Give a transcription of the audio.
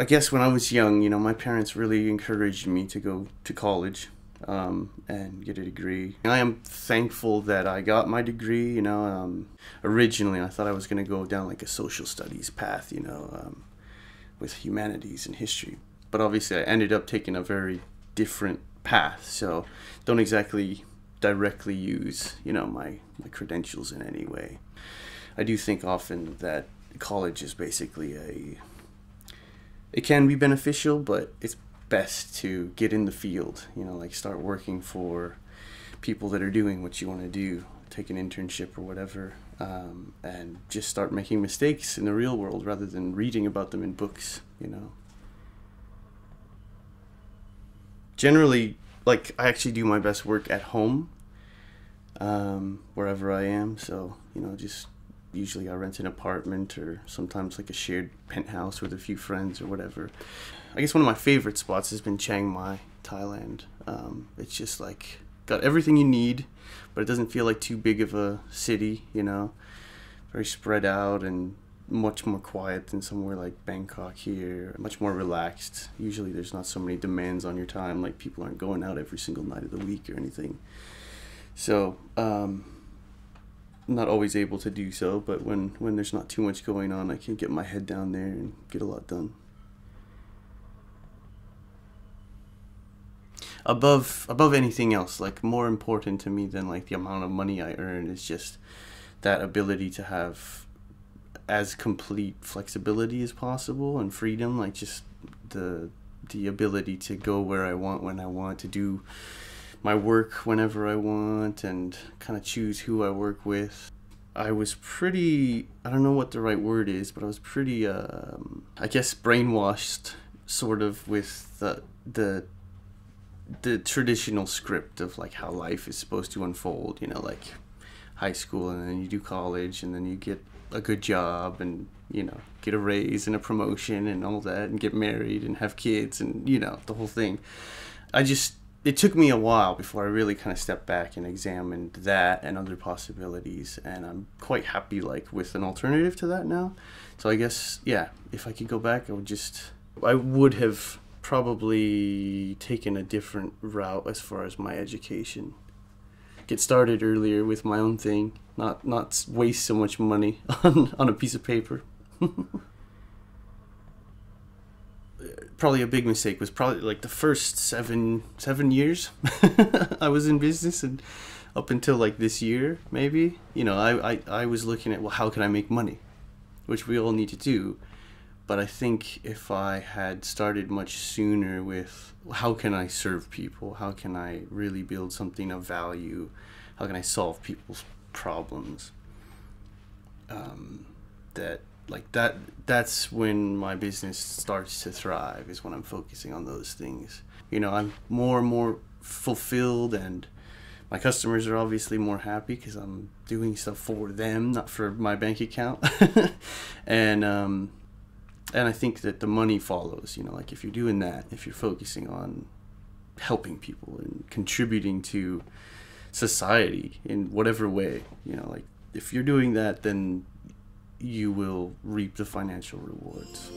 I guess when I was young, my parents really encouraged me to go to college and get a degree. I am thankful that I got my degree. Originally I thought I was going to go down like a social studies path, with humanities and history. But obviously I ended up taking a very different path, so don't exactly directly use, my credentials in any way. I do think often that college is basically it can be beneficial, but it's best to get in the field, like start working for people that are doing what you want to do, take an internship or whatever, and just start making mistakes in the real world rather than reading about them in books. Generally, like, I actually do my best work at home, wherever I am, so just usually I rent an apartment or sometimes like a shared penthouse with a few friends or whatever. I guess one of my favorite spots has been Chiang Mai, Thailand. It's just like got everything you need, but it doesn't feel like too big of a city, very spread out and much more quiet than somewhere like Bangkok here, much more relaxed. Usually there's not so many demands on your time, like people aren't going out every single night of the week or anything. So, not always able to do so, but when there's not too much going on, I can get my head down there and get a lot done. Above anything else, like, more important to me than like the amount of money I earn is just that ability to have as complete flexibility as possible and freedom, like just the ability to go where I want, when I want, to do my work whenever I want, and kind of choose who I work with. I was pretty, I don't know what the right word is, but I was pretty, I guess, brainwashed, sort of, with the traditional script of like how life is supposed to unfold, like high school, and then you do college, and then you get a good job, and get a raise and a promotion and all that, and get married and have kids, and the whole thing. It took me a while before I really kind of stepped back and examined that and other possibilities, and I'm quite happy like with an alternative to that now. So I guess, yeah, if I could go back, I would have probably taken a different route as far as my education. Get started earlier with my own thing, not waste so much money on a piece of paper. Probably a big mistake was probably like the first seven years I was in business, and up until like this year maybe, I was looking at, well, how can I make money, which we all need to do. But I think if I had started much sooner with, how can I serve people, how can I really build something of value, how can I solve people's problems, that's when my business starts to thrive, is when I'm focusing on those things. I'm more and more fulfilled, and my customers are obviously more happy because I'm doing stuff for them, not for my bank account. And I think that the money follows, like if you're doing that, if you're focusing on helping people and contributing to society in whatever way, like if you're doing that, then you will reap the financial rewards.